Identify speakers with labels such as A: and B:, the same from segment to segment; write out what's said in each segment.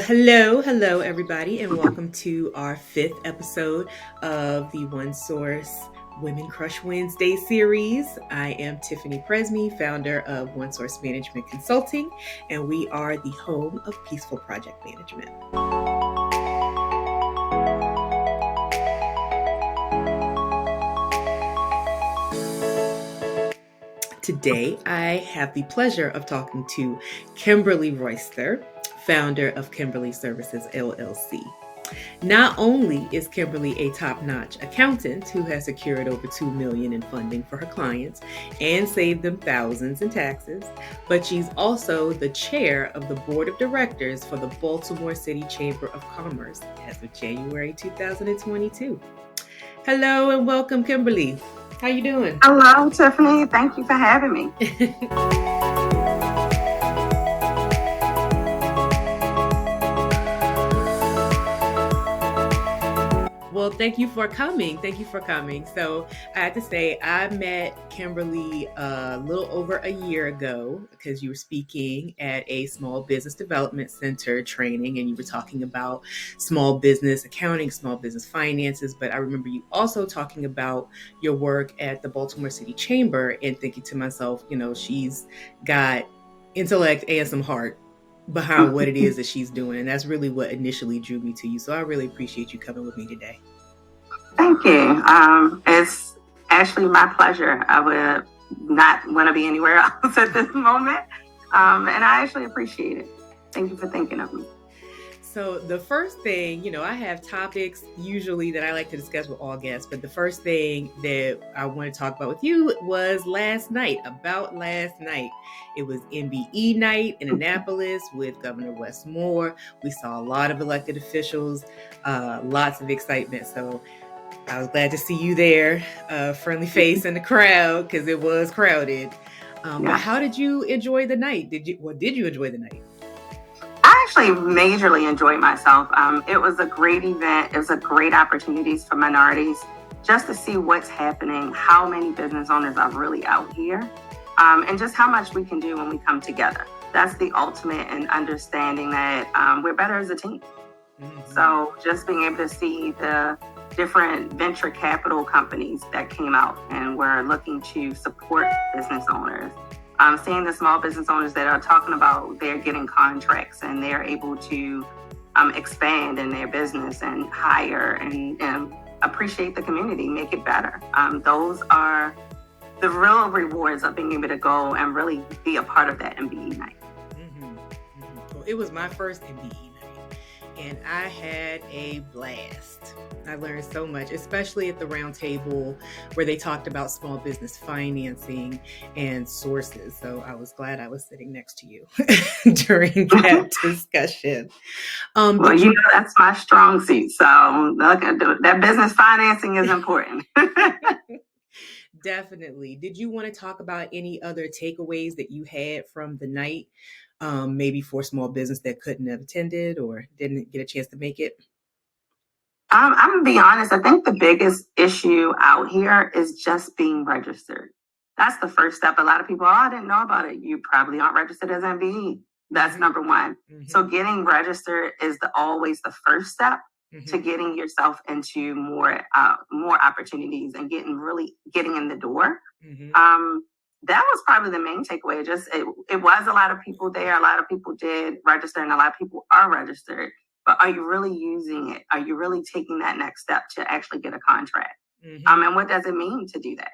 A: Hello, everybody, and welcome to our fifth episode of the 1Source Women Crush Wednesday series. I am Tiffany Presme, founder of 1Source Management Consulting, and we are the home of Peaceful Project Management. Today, I have the pleasure of talking to Kimberly Royster, founder of Kimberly Services, LLC. Not only is Kimberly a top-notch accountant who has secured over $2 million in funding for her clients and saved them thousands in taxes, but she's also the chair of the board of directors for the Baltimore City Chamber of Commerce as of January 2022. Hello and welcome, Kimberly. How you doing?
B: Hello, Tiffany. Thank you for having me.
A: Well, thank you for coming. So I have to say, I met Kimberly a little over a year ago because you were speaking at a small business development center training, and you were talking about small business accounting, small business finances. But I remember you also talking about your work at the Baltimore City Chamber and thinking to myself, she's got intellect and some heart behind what it is that she's doing. And that's really what initially drew me to you. So I really appreciate you coming with me today.
B: Thank you. It's actually my pleasure. I would not want to be anywhere else at this moment. And I actually appreciate it. Thank you for thinking of me.
A: So the first thing, I have topics usually that I like to discuss with all guests, but the first thing that I want to talk about with you was last night. It was MBE night in Annapolis with Governor Wes Moore. We saw a lot of elected officials, lots of excitement. So I was glad to see you there, friendly face in the crowd because it was crowded. But how did you enjoy the night? Did you enjoy the night?
B: I actually majorly enjoyed myself. It was a great event. It was a great opportunity for minorities just to see what's happening, how many business owners are really out here, and just how much we can do when we come together. That's the ultimate in understanding that we're better as a team. Mm-hmm. So just being able to see the different venture capital companies that came out and were looking to support business owners. Seeing the small business owners that are talking about they're getting contracts and they're able to expand in their business and hire and appreciate the community, make it better. Those are the real rewards of being able to go and really be a part of that MBE night.
A: Mm-hmm. Mm-hmm. Well, it was my first MBE night and I had a blast. I learned so much, especially at the round table where they talked about small business financing and sources. So I was glad I was sitting next to you during that discussion.
B: Well, that's my strong suit. So that business financing is important.
A: Definitely. Did you want to talk about any other takeaways that you had from the night, maybe for small business that couldn't have attended or didn't get a chance to make it?
B: I'm going to be honest. I think the biggest issue out here is just being registered. That's the first step. A lot of people, I didn't know about it. You probably aren't registered as MBE. That's number one. Mm-hmm. So getting registered is always the first step to getting yourself into more opportunities and getting in the door. Mm-hmm. That was probably the main takeaway. It was a lot of people there. A lot of people did register and a lot of people are registered. But are you really using it? Are you really taking that next step to actually get a contract? Mm-hmm. And what does it mean to do that?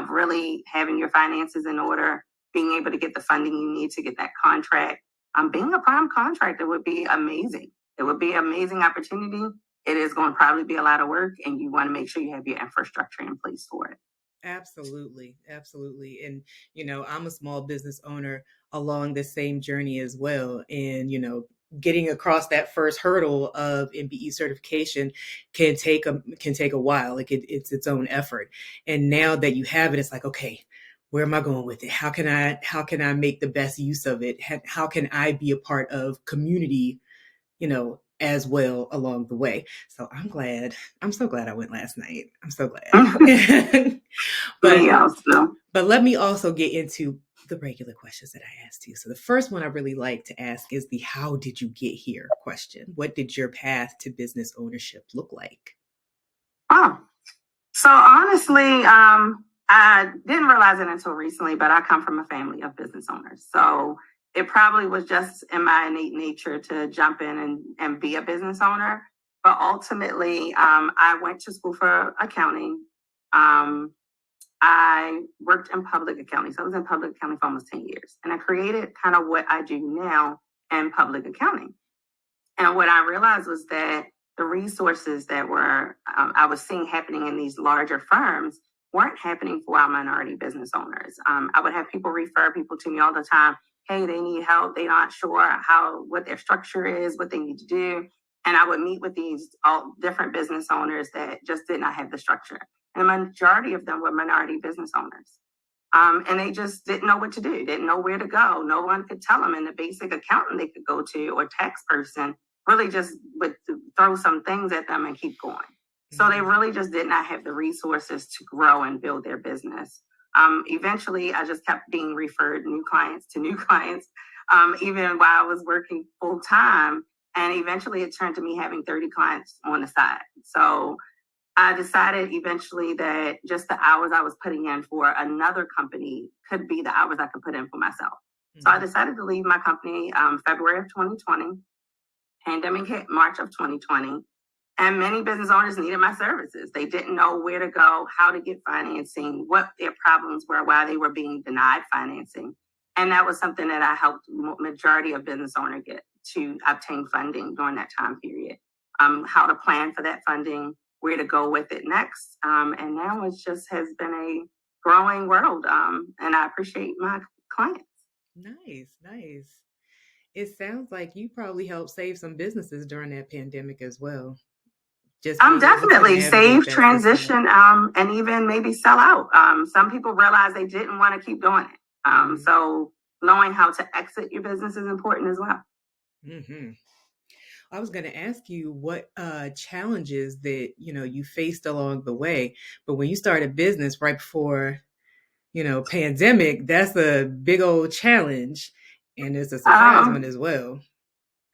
B: Really having your finances in order, being able to get the funding you need to get that contract. Being a prime contractor would be amazing. It would be an amazing opportunity. It is going to probably be a lot of work, and you want to make sure you have your infrastructure in place for it.
A: Absolutely. And, I'm a small business owner along the same journey as well. And, getting across that first hurdle of MBE certification can take a while. Like it's its own effort. And now that you have it, it's like, okay, where am I going with it? How can I make the best use of it? How can I be a part of community, as well along the way? So I'm so glad I went last night. I'm so glad. But let me also get into the regular questions that I asked you. So the first one I really like to ask is the how did you get here question. What did your path to business ownership look like?
B: Oh, so honestly, I didn't realize it until recently, but I come from a family of business owners. So it probably was just in my innate nature to jump in and be a business owner. But ultimately, I went to school for accounting. I worked in public accounting. So I was in public accounting for almost 10 years. And I created kind of what I do now in public accounting. And what I realized was that the resources that were I was seeing happening in these larger firms weren't happening for our minority business owners. I would have people refer people to me all the time. Hey, they need help. They're not sure what their structure is, what they need to do. And I would meet with these all different business owners that just did not have the structure. And the majority of them were minority business owners. And they just didn't know what to do, didn't know where to go. No one could tell them. And the basic accountant they could go to or tax person really just would throw some things at them and keep going. So they really just did not have the resources to grow and build their business. Eventually, I just kept being referred new clients to new clients, even while I was working full time. And eventually it turned to me having 30 clients on the side. So I decided eventually that just the hours I was putting in for another company could be the hours I could put in for myself. So I decided to leave my company February of 2020. Pandemic hit March of 2020. And many business owners needed my services. They didn't know where to go, how to get financing, what their problems were, why they were being denied financing. And that was something that I helped majority of business owners get to obtain funding during that time period. How to plan for that funding, where to go with it next. And now it just has been a growing world. And I appreciate my clients.
A: Nice. It sounds like you probably helped save some businesses during that pandemic as well.
B: Just definitely save, transition, and even maybe sell out. Some people realize they didn't want to keep doing it. So knowing how to exit your business is important as well.
A: I was going to ask you what challenges that you faced along the way, but when you started a business right before pandemic, that's a big old challenge, and it's a surprise one as well.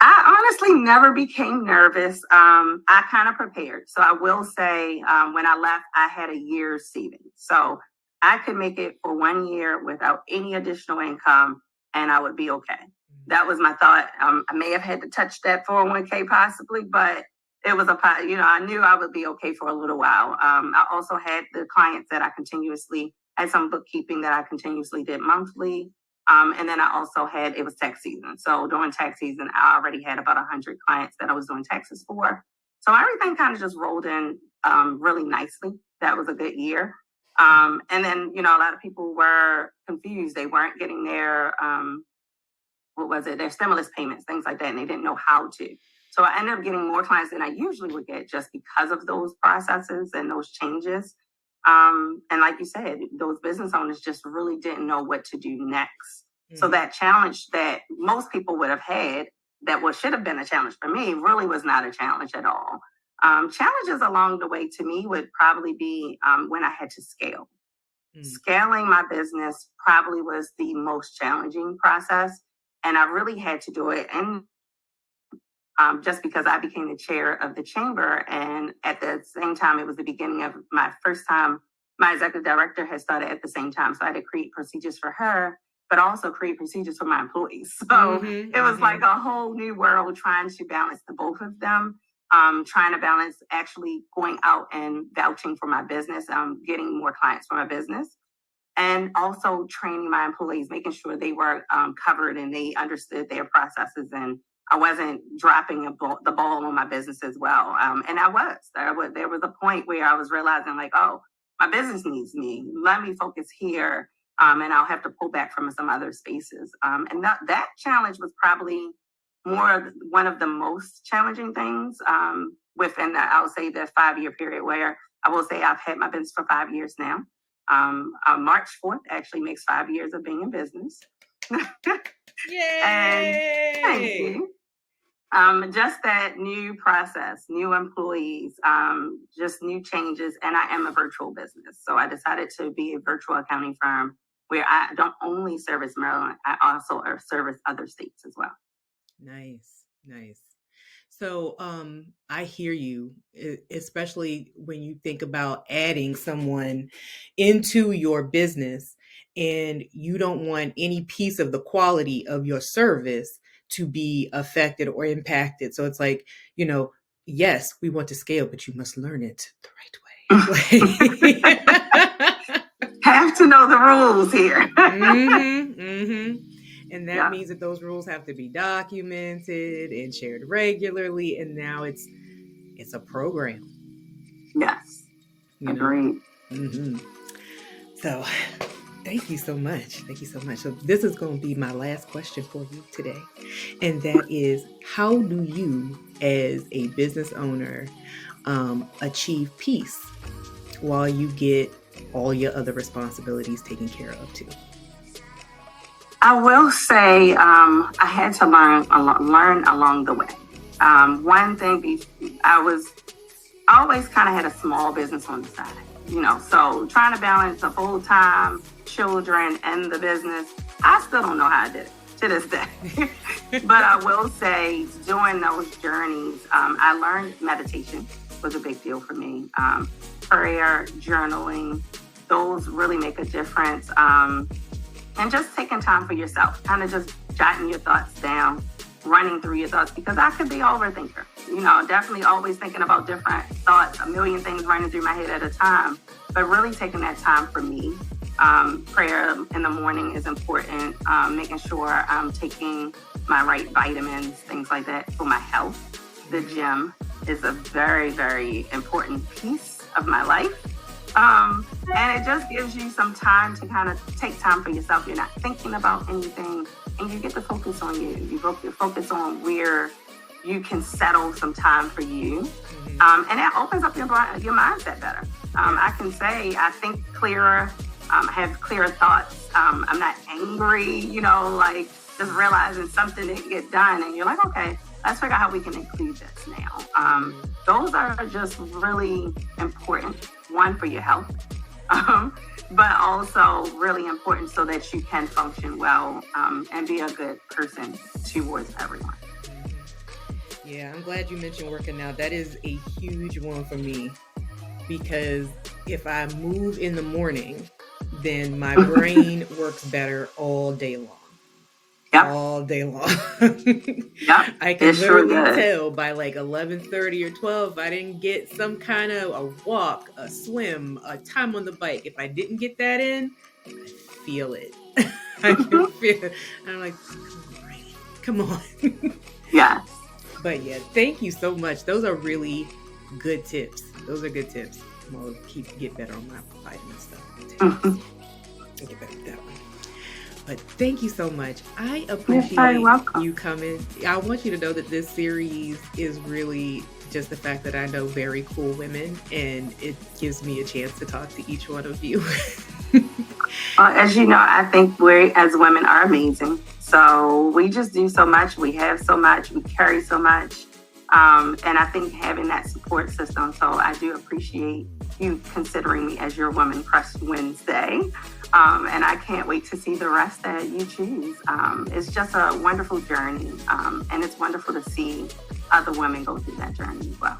B: I honestly never became nervous. I kind of prepared. So I will say when I left, I had a year's savings. So I could make it for 1 year without any additional income and I would be okay. That was my thought. I may have had to touch that 401k possibly, but it was I knew I would be okay for a little while. I also had the clients that I continuously had some bookkeeping that I continuously did monthly. And then I also it was tax season. So during tax season, I already had about 100 clients that I was doing taxes for. So everything kind of just rolled in really nicely. That was a good year. And then, a lot of people were confused. They weren't getting their, their stimulus payments, things like that. And they didn't know how to. So I ended up getting more clients than I usually would get just because of those processes and those changes. And like you said, those business owners just really didn't know what to do next. So that challenge that most people would have had that should have been a challenge for me really was not a challenge at all. Challenges along the way to me would probably be when I had to scale. Scaling my business probably was the most challenging process. And I really had to do it. And just because I became the chair of the chamber. And at the same time, it was the beginning of my first time. My executive director had started at the same time. So I had to create procedures for her, but also create procedures for my employees. So it was like a whole new world trying to balance the both of them, trying to balance actually going out and vouching for my business, getting more clients for my business. And also training my employees, making sure they were covered and they understood their processes and I wasn't dropping the ball on my business as well. And I was. There was a point where I was realizing like, oh, my business needs me. Let me focus here. And I'll have to pull back from some other spaces. And that challenge was probably one of the most challenging things within I'll say the 5-year period where I will say I've had my business for 5 years now. March 4th actually makes 5 years of being in business.
A: Yay!
B: And thank you. Just that new process, new employees, just new changes. And I am a virtual business. So I decided to be a virtual accounting firm where I don't only service Maryland, I also service other states as well.
A: Nice, nice. So I hear you, especially when you think about adding someone into your business and you don't want any piece of the quality of your service to be affected or impacted. So it's like, yes, we want to scale, but you must learn it the right way.
B: Have to know the rules here.
A: And that means that those rules have to be documented and shared regularly. And now it's a program.
B: Yes. Agreed.
A: So thank you so much. Thank you so much. So this is going to be my last question for you today. And that is, how do you as a business owner achieve peace while you get all your other responsibilities taken care of too?
B: I will say I had to learn along the way. One thing, I always kind of had a small business on the side, so trying to balance the full-time, children, and the business, I still don't know how I did it to this day. But I will say during those journeys, I learned meditation was a big deal for me. Prayer, journaling, those really make a difference. And just taking time for yourself, kind of just jotting your thoughts down, running through your thoughts, because I could be an overthinker, definitely always thinking about different thoughts, a million things running through my head at a time, but really taking that time for me. Prayer in the morning is important, making sure I'm taking my right vitamins, things like that for my health. The gym is a very, very important piece of my life. And it just gives you some time to kind of take time for yourself. You're not thinking about anything, and you get to focus on you. You focus on where you can settle some time for you. And that opens up your mindset better. I can say I think clearer, have clearer thoughts. I'm not angry, just realizing something didn't get done. And you're like, okay, let's figure out how we can include this now. Those are just really important. One, for your health, but also really important so that you can function well and be a good person towards everyone.
A: Yeah, I'm glad you mentioned working out. That is a huge one for me, because if I move in the morning, then my brain works better all day long. All day long. I can literally tell by like 11:30 or 12 if I didn't get some kind of a walk, a swim, a time on the bike. If I didn't get that in, I feel it. I can feel it. I'm like, come on.
B: Yeah.
A: But yeah, thank you so much. Those are really good tips. Those are good tips. I'll get better on my vitamin stuff. Get better at that one. But thank you so much. I appreciate you coming. I want you to know that this series is really just the fact that I know very cool women, and it gives me a chance to talk to each one of you.
B: As you know, I think we as women are amazing. So we just do so much. We have so much. We carry so much. And I think having that support system. So I do appreciate you considering me as your Woman Crush Wednesday. And I can't wait to see the rest that you choose. It's just a wonderful journey. And it's wonderful to see other women go through that journey as well.